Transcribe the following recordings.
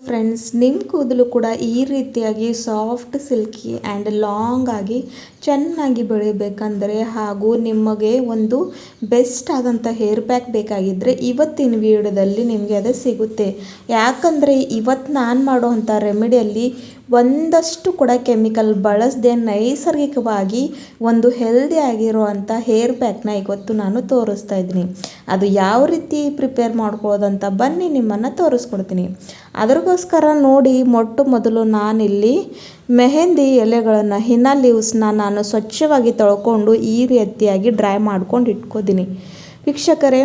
Friends, ನಿಮ್ಮ ಕೂದಲು ಕೂಡ ಈ ರೀತಿಯಾಗಿ ಸಾಫ್ಟ್ ಸಿಲ್ಕಿ ಆ್ಯಂಡ್ ಲಾಂಗ್ ಆಗಿ ಚೆನ್ನಾಗಿ ಬೆಳಿಬೇಕಂದ್ರೆ ಹಾಗೂ ನಿಮಗೆ ಒಂದು ಬೆಸ್ಟ್ ಆದಂಥ ಹೇರ್ ಪ್ಯಾಕ್ ಬೇಕಾಗಿದ್ದರೆ ಇವತ್ತಿನ ವಿಡಿಯೋದಲ್ಲಿ ನಿಮಗೆ ಅದು ಸಿಗುತ್ತೆ. ಯಾಕಂದರೆ ಇವತ್ತು ನಾನು ಮಾಡೋವಂಥ ರೆಮಿಡಿಯಲ್ಲಿ ಒಂದಷ್ಟು ಕೂಡ ಕೆಮಿಕಲ್ ಬಳಸದೆ ನೈಸರ್ಗಿಕವಾಗಿ ಒಂದು ಹೆಲ್ದಿ ಆಗಿರುವಂಥ ಹೇರ್ ಪ್ಯಾಕ್ನ ಇವತ್ತು ನಾನು ತೋರಿಸ್ತಾ ಇದ್ದೀನಿ. ಅದು ಯಾವ ರೀತಿ ಪ್ರಿಪೇರ್ ಮಾಡ್ಕೊಳ್ಳೋದಂತ ಬನ್ನಿ ನಿಮ್ಮನ್ನು ತೋರಿಸ್ಕೊಡ್ತೀನಿ. ಅದಕ್ಕೋಸ್ಕರ ನೋಡಿ, ಮೊಟ್ಟ ಮೊದಲು ನಾನಿಲ್ಲಿ ಮೆಹಂದಿ ಎಲೆಗಳನ್ನು ಹಿನಾ ಲೀವ್ಸ್ನ ನಾನು ಸ್ವಚ್ಛವಾಗಿ ತೊಳ್ಕೊಂಡು ಈ ರೀತಿಯಾಗಿ ಡ್ರೈ ಮಾಡ್ಕೊಂಡು ಇಟ್ಕೋತೀನಿ. ವೀಕ್ಷಕರೇ,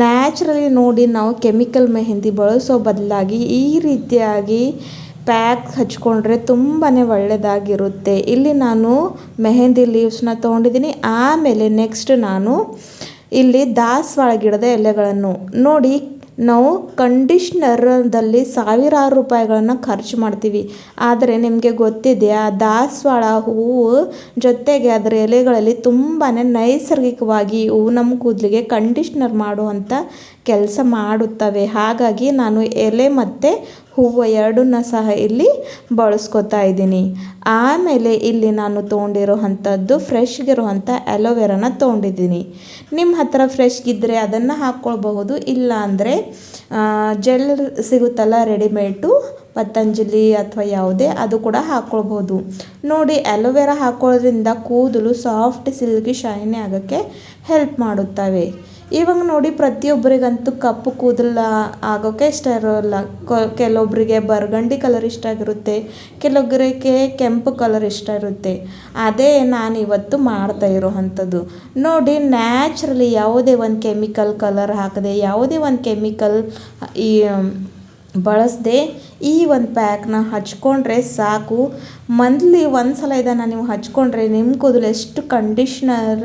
ನ್ಯಾಚುರಲಿ ನೋಡಿ, ನಾವು ಕೆಮಿಕಲ್ ಮೆಹಂದಿ ಬಳಸೋ ಬದಲಾಗಿ ಈ ರೀತಿಯಾಗಿ ಪ್ಯಾಕ್ ಹಚ್ಕೊಂಡ್ರೆ ತುಂಬಾ ಒಳ್ಳೆಯದಾಗಿರುತ್ತೆ. ಇಲ್ಲಿ ನಾನು ಮೆಹಂದಿ ಲೀವ್ಸ್ನ ತೊಗೊಂಡಿದ್ದೀನಿ. ಆಮೇಲೆ ನೆಕ್ಸ್ಟ್ ನಾನು ಇಲ್ಲಿ ದಾಸವಾಳ ಗಿಡದ ಎಲೆಗಳನ್ನು ನೋಡಿ, ನಾವು ಕಂಡೀಷ್ನರ್ದಲ್ಲಿ ಸಾವಿರಾರು ರೂಪಾಯಿಗಳನ್ನು ಖರ್ಚು ಮಾಡ್ತೀವಿ. ಆದರೆ ನಿಮಗೆ ಗೊತ್ತಿದೆಯಾ, ದಾಸವಾಳ ಹೂವು ಜೊತೆಗೆ ಅದರ ಎಲೆಗಳಲ್ಲಿ ತುಂಬಾ ನೈಸರ್ಗಿಕವಾಗಿ ಹೂವು ನಮ್ಮ ಕೂದಲಿಗೆ ಕಂಡೀಷ್ನರ್ ಮಾಡುವಂಥ ಕೆಲಸ ಮಾಡುತ್ತವೆ. ಹಾಗಾಗಿ ನಾನು ಎಲೆ ಮತ್ತು ಹೂವು ಎರಡನ್ನ ಸಹ ಇಲ್ಲಿ ಬಳಸ್ಕೊತಾ ಇದ್ದೀನಿ. ಆಮೇಲೆ ಇಲ್ಲಿ ನಾನು ತೊಗೊಂಡಿರೋವಂಥದ್ದು ಫ್ರೆಶ್ಗಿರುವಂಥ ಅಲೋವೆರಾನ ತೊಗೊಂಡಿದ್ದೀನಿ. ನಿಮ್ಮ ಹತ್ರ ಫ್ರೆಶ್ಗಿದ್ದರೆ ಅದನ್ನು ಹಾಕ್ಕೊಳ್ಬಹುದು. ಇಲ್ಲ ಅಂದರೆ ಜೆಲ್ ಸಿಗುತ್ತಲ್ಲ ರೆಡಿಮೇಡು, ಪತಂಜಲಿ ಅಥವಾ ಯಾವುದೇ, ಅದು ಕೂಡ ಹಾಕ್ಕೊಳ್ಬೋದು. ನೋಡಿ, ಅಲೋವೆರಾ ಹಾಕೊಳ್ಳೋದ್ರಿಂದ ಕೂದಲು ಸಾಫ್ಟ್ ಸಿಲ್ಕಿ ಶೈನಿ ಆಗೋಕ್ಕೆ ಹೆಲ್ಪ್ ಮಾಡುತ್ತವೆ. ಇವಾಗ ನೋಡಿ, ಪ್ರತಿಯೊಬ್ಬರಿಗಂತೂ ಕಪ್ಪು ಕೂದಲು ಆಗೋಕ್ಕೆ ಇಷ್ಟ ಇರೋಲ್ಲ. ಕೆಲವೊಬ್ಬರಿಗೆ ಬರ್ಗಂಡಿ ಕಲರ್ ಇಷ್ಟ ಆಗಿರುತ್ತೆ, ಕೆಲವೊಬ್ಬರಿಗೆ ಕೆಂಪು ಕಲರ್ ಇಷ್ಟ ಇರುತ್ತೆ. ಅದೇ ನಾನು ಇವತ್ತು ಮಾಡ್ತಾ ಇರೋವಂಥದ್ದು. ನೋಡಿ, ನ್ಯಾಚುರಲಿ ಯಾವುದೇ ಒಂದು ಕೆಮಿಕಲ್ ಕಲರ್ ಹಾಕದೆ, ಯಾವುದೇ ಒಂದು ಕೆಮಿಕಲ್ ಈ ಬಳಸದೆ ಈ ಒಂದು ಪ್ಯಾಕ್ನ ಹಚ್ಕೊಂಡ್ರೆ ಸಾಕು. ಮಂತ್ಲಿ ಒಂದು ಸಲ ಇದನ್ನು ನೀವು ಹಚ್ಕೊಂಡ್ರೆ ನಿಮ್ಮ ಕೂದಲು ಎಷ್ಟು ಕಂಡೀಷ್ನರ್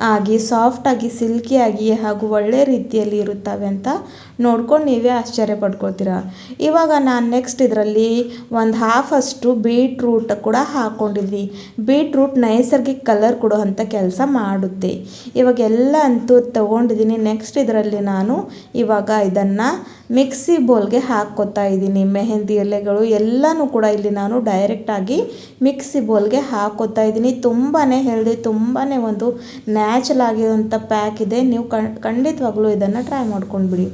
ಆಗಿ ಸಾಫ್ಟಾಗಿ ಸಿಲ್ಕಿಯಾಗಿ ಹಾಗೂ ಒಳ್ಳೆ ರೀತಿಯಲ್ಲಿ ಇರುತ್ತವೆ ಅಂತ ನೋಡ್ಕೊಂಡು ನೀವೇ ಆಶ್ಚರ್ಯ ಪಡ್ಕೊಳ್ತೀರ. ಇವಾಗ ನಾನು ನೆಕ್ಸ್ಟ್ ಇದರಲ್ಲಿ ಒಂದು ಹಾಫಷ್ಟು ಬೀಟ್ರೂಟ್ ಕೂಡ ಹಾಕ್ಕೊಂಡಿದ್ವಿ. ಬೀಟ್ರೂಟ್ ನೈಸರ್ಗಿಕ ಕಲರ್ ಕೊಡುವಂಥ ಕೆಲಸ ಮಾಡುತ್ತೆ. ಇವಾಗ ಎಲ್ಲ ಅಂತೂ ತೊಗೊಂಡಿದ್ದೀನಿ. ನೆಕ್ಸ್ಟ್ ಇದರಲ್ಲಿ ನಾನು ಇವಾಗ ಇದನ್ನು ಮಿಕ್ಸಿ ಬೌಲ್ಗೆ ಹಾಕ್ಕೊತಾ ಇದ್ದೀನಿ. ಮೆಹಂದಿ ಎಲೆಗಳು ಎಲ್ಲನೂ ಕೂಡ ಇಲ್ಲಿ ನಾನು ಡೈರೆಕ್ಟಾಗಿ ಮಿಕ್ಸಿ ಬೌಲ್ಗೆ ಹಾಕ್ಕೊತಾ ಇದ್ದೀನಿ. ತುಂಬಾ ಹೆಲ್ದಿ, ತುಂಬಾ ಒಂದು ನ್ಯಾಚುರಲ್ ಆಗಿರುವಂಥ ಪ್ಯಾಕ್ ಇದೆ. ನೀವು ಖಂಡಿತವಾಗ್ಲೂ ಇದನ್ನು ಟ್ರೈ ಮಾಡ್ಕೊಂಡ್ಬಿಡಿ.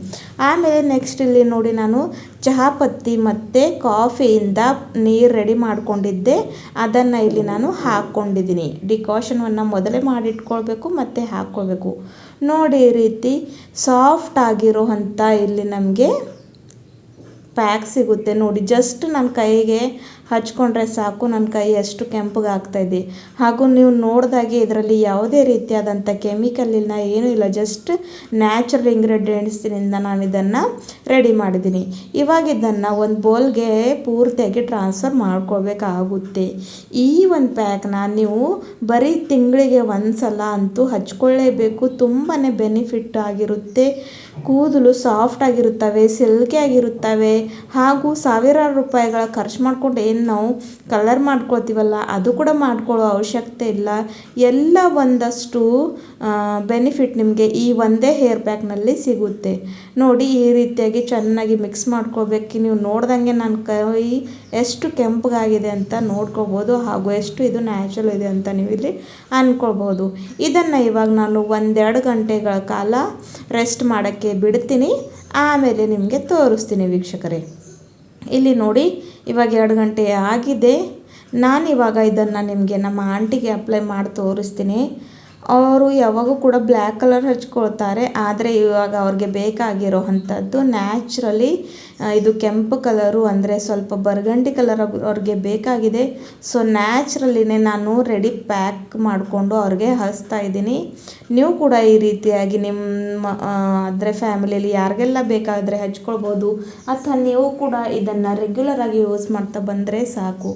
ಆಮೇಲೆ ನೆಕ್ಸ್ಟ್ ಇಲ್ಲಿ ನೋಡಿ, ನಾನು ಚಹಾ ಪತ್ತಿ ಮತ್ತು ಕಾಫಿಯಿಂದ ನೀರು ರೆಡಿ ಮಾಡ್ಕೊಂಡಿದ್ದೆ, ಅದನ್ನು ಇಲ್ಲಿ ನಾನು ಹಾಕ್ಕೊಂಡಿದ್ದೀನಿ. ಡಿಕಾಷನನ್ನು ಮೊದಲೇ ಮಾಡಿಟ್ಕೊಳ್ಬೇಕು ಮತ್ತು ಹಾಕ್ಕೊಳ್ಬೇಕು. ನೋಡಿ, ಈ ರೀತಿ ಸಾಫ್ಟ್ ಆಗಿರೋವಂಥ ಇಲ್ಲಿ ನಮಗೆ ಪ್ಯಾಕ್ ಸಿಗುತ್ತೆ. ನೋಡಿ, ಜಸ್ಟ್ ನನ್ನ ಕೈಗೆ ಹಚ್ಕೊಂಡ್ರೆ ಸಾಕು, ನನ್ನ ಕೈ ಎಷ್ಟು ಕೆಂಪಗೆ ಆಗ್ತಾಯಿದೆ. ಹಾಗೂ ನೀವು ನೋಡಿದಾಗೆ ಇದರಲ್ಲಿ ಯಾವುದೇ ರೀತಿಯಾದಂಥ ಕೆಮಿಕಲ್ ಇಲ್ಲ, ಏನೂ ಇಲ್ಲ. ಜಸ್ಟ್ ನ್ಯಾಚುರಲ್ ಇಂಗ್ರೀಡಿಯೆಂಟ್ಸಿನಿಂದ ನಾನು ಇದನ್ನು ರೆಡಿ ಮಾಡಿದ್ದೀನಿ. ಇವಾಗ ಇದನ್ನು ಒಂದು ಬೌಲ್ಗೆ ಪೂರ್ತಿಯಾಗಿ ಟ್ರಾನ್ಸ್ಫರ್ ಮಾಡ್ಕೊಳ್ಬೇಕಾಗುತ್ತೆ. ಈ ಒಂದು ಪ್ಯಾಕ್ನ ನೀವು ಬರೀ ತಿಂಗಳಿಗೆ ಒಂದು ಸಲ ಅಂತೂ ಹಚ್ಕೊಳ್ಳೇಬೇಕು. ತುಂಬಾ ಬೆನಿಫಿಟ್ ಆಗಿರುತ್ತೆ. ಕೂದಲು ಸಾಫ್ಟ್ ಆಗಿರುತ್ತವೆ, ಸಿಲ್ಕಿ ಆಗಿರುತ್ತವೆ. ಹಾಗೂ ಸಾವಿರಾರು ರೂಪಾಯಿಗಳ ಖರ್ಚು ಮಾಡ್ಕೊಂಡು ಏನು ನಾವು ಕಲರ್ ಮಾಡ್ಕೊಳ್ತೀವಲ್ಲ, ಅದು ಕೂಡ ಮಾಡ್ಕೊಳ್ಳೋ ಅವಶ್ಯಕತೆ ಇಲ್ಲ. ಎಲ್ಲ ಒಂದಷ್ಟು ಬೆನಿಫಿಟ್ ನಿಮಗೆ ಈ ಒಂದೇ ಹೇರ್ ಪ್ಯಾಕ್ನಲ್ಲಿ ಸಿಗುತ್ತೆ. ನೋಡಿ, ಈ ರೀತಿಯಾಗಿ ಚೆನ್ನಾಗಿ ಮಿಕ್ಸ್ ಮಾಡ್ಕೊಳ್ಬೇಕು. ನೀವು ನೋಡ್ದಂಗೆ ನನ್ನ ಕೈ ಎಷ್ಟು ಕೆಂಪಗಾಗಿದೆ ಅಂತ ನೋಡ್ಕೊಳ್ಬೋದು, ಹಾಗೂ ಎಷ್ಟು ಇದು ನ್ಯಾಚುರಲ್ ಇದೆ ಅಂತ ನೀವು ಇಲ್ಲಿ ಅಂದ್ಕೊಳ್ಬೋದು. ಇದನ್ನು ಇವಾಗ ನಾನು 1-2 ಗಂಟೆಗಳ ಕಾಲ ರೆಸ್ಟ್ ಮಾಡೋಕ್ಕೆ ಬಿಡ್ತೀನಿ. ಆಮೇಲೆ ನಿಮಗೆ ತೋರಿಸ್ತೀನಿ ವೀಕ್ಷಕರೇ. ಇಲ್ಲಿ ನೋಡಿ, ಇವಾಗ 2 ಗಂಟೆ ಆಗಿದೆ. ನಾನಿವಾಗ ಇದನ್ನು ನಿಮಗೆ ನಮ್ಮ ಆಂಟಿಗೆ ಅಪ್ಲೈ ಮಾಡಿ ತೋರಿಸ್ತೀನಿ. ಅವರು ಯಾವಾಗೂ ಕೂಡ ಬ್ಲ್ಯಾಕ್ ಕಲರ್ ಹಚ್ಕೊಳ್ತಾರೆ, ಆದರೆ ಇವಾಗ ಅವ್ರಿಗೆ ಬೇಕಾಗಿರೋವಂಥದ್ದು ನ್ಯಾಚುರಲಿ ಇದು ಕೆಂಪು ಕಲರು, ಅಂದರೆ ಸ್ವಲ್ಪ ಬರ್ಗಂಡಿ ಕಲರ್ ಅವ್ರಿಗೆ ಬೇಕಾಗಿದೆ. ಸೊ ನ್ಯಾಚುರಲಿನೇ ನಾನು ರೆಡಿ ಪ್ಯಾಕ್ ಮಾಡಿಕೊಂಡು ಅವ್ರಿಗೆ ಹಚ್ತಾ ಇದ್ದೀನಿ. ನೀವು ಕೂಡ ಈ ರೀತಿಯಾಗಿ ನಿಮ್ಮ ಅಂದರೆ ಫ್ಯಾಮಿಲಿಯಲ್ಲಿ ಯಾರಿಗೆಲ್ಲ ಬೇಕಾದರೆ ಹಚ್ಕೊಳ್ಬೋದು, ಅಥವಾ ನೀವು ಕೂಡ ಇದನ್ನು ರೆಗ್ಯುಲರಾಗಿ ಯೂಸ್ ಮಾಡ್ತಾ ಬಂದರೆ ಸಾಕು.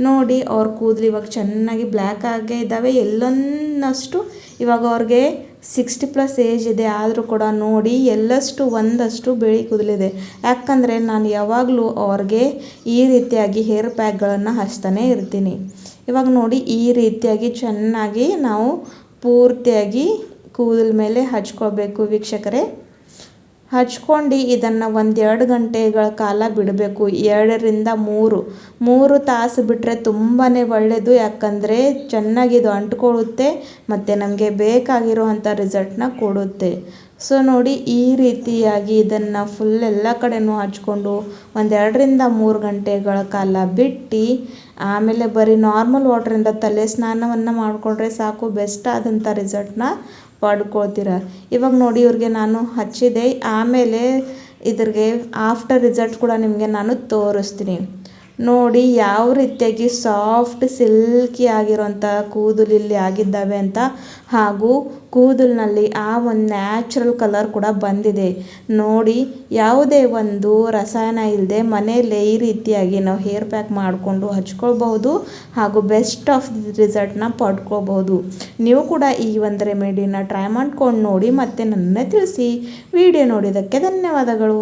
ನೋಡಿ, ಅವ್ರ ಕೂದಲು ಇವಾಗ ಚೆನ್ನಾಗಿ ಬ್ಲ್ಯಾಕ್ ಆಗೇ ಇದ್ದಾವೆ. ಎಲ್ಲನ್ನಷ್ಟು ಇವಾಗ ಅವ್ರಿಗೆ 60+ ಏಜ್ ಇದೆ, ಆದರೂ ಕೂಡ ನೋಡಿ ಒಂದಷ್ಟು ಬಿಳಿ ಕೂದಲಿದೆ. ಯಾಕಂದರೆ ನಾನು ಯಾವಾಗಲೂ ಅವ್ರಿಗೆ ಈ ರೀತಿಯಾಗಿ ಹೇರ್ ಪ್ಯಾಕ್ಗಳನ್ನು ಹಚ್ತಾನೆ ಇರ್ತೀನಿ. ಇವಾಗ ನೋಡಿ, ಈ ರೀತಿಯಾಗಿ ಚೆನ್ನಾಗಿ ನಾವು ಪೂರ್ತಿಯಾಗಿ ಕೂದಲ ಮೇಲೆ ಹಚ್ಕೊಳ್ಬೇಕು ವೀಕ್ಷಕರೇ. ಹಚ್ಕೊಂಡು ಇದನ್ನು 1-2 ಗಂಟೆಗಳ ಕಾಲ ಬಿಡಬೇಕು. 2ರಿಂದ 3 ತಾಸು ಬಿಟ್ಟರೆ ತುಂಬಾ ಒಳ್ಳೆಯದು. ಯಾಕಂದರೆ ಚೆನ್ನಾಗಿ ಇದು ಅಂಟ್ಕೊಳ್ಳುತ್ತೆ ಮತ್ತು ನಮಗೆ ಬೇಕಾಗಿರುವಂಥ ರಿಸಲ್ಟ್ನ ಕೊಡುತ್ತೆ. ಸೊ ನೋಡಿ, ಈ ರೀತಿಯಾಗಿ ಇದನ್ನು ಫುಲ್ ಎಲ್ಲ ಕಡೆನೂ ಹಚ್ಕೊಂಡು 2ರಿಂದ 3 ಗಂಟೆಗಳ ಕಾಲ ಬಿಟ್ಟು ಆಮೇಲೆ ಬರೀ ನಾರ್ಮಲ್ ವಾಟ್ರಿಂದ ತಲೆ ಸ್ನಾನವನ್ನು ಮಾಡಿಕೊಂಡ್ರೆ ಸಾಕು, ಬೆಸ್ಟ್ ಆದಂಥ ರಿಸಲ್ಟ್ನ ಪಡ್ಕೊಳ್ತೀರ. ಇವಾಗ ನೋಡಿ, ಇವ್ರಿಗೆ ನಾನು ಹಚ್ಚಿದೆ, ಆಮೇಲೆ ಇದ್ರಿಗೆ ಆಫ್ಟರ್ ರಿಸಲ್ಟ್ ಕೂಡ ನಿಮಗೆ ನಾನು ತೋರಿಸ್ತೀನಿ. ನೋಡಿ ಯಾವ ರೀತಿಯಾಗಿ ಸಾಫ್ಟ್ ಸಿಲ್ಕಿ ಆಗಿರೋಂಥ ಕೂದಲು ಇಲ್ಲಿ ಆಗಿದ್ದಾವೆ ಅಂತ, ಹಾಗೂ ಕೂದಲಿನಲ್ಲಿ ಆ ಒಂದು ನ್ಯಾಚುರಲ್ ಕಲರ್ ಕೂಡ ಬಂದಿದೆ. ನೋಡಿ, ಯಾವುದೇ ಒಂದು ರಸಾಯನ ಇಲ್ಲದೆ ಮನೆಯಲ್ಲೇ ಈ ರೀತಿಯಾಗಿ ನಾವು ಹೇರ್ ಪ್ಯಾಕ್ ಮಾಡಿಕೊಂಡು ಹಚ್ಕೊಳ್ಬಹುದು ಹಾಗೂ ಬೆಸ್ಟ್ ಆಫ್ ರಿಸಲ್ಟ್ನ ಪಡ್ಕೋಬಹುದು. ನೀವು ಕೂಡ ಈ ಒಂದು ರೆಮಿಡಿನ ಟ್ರೈ ಮಾಡ್ಕೊಂಡು ನೋಡಿ ಮತ್ತು ನನ್ನೇ ತಿಳಿಸಿ. ವಿಡಿಯೋ ನೋಡಿದ್ದಕ್ಕೆ ಧನ್ಯವಾದಗಳು.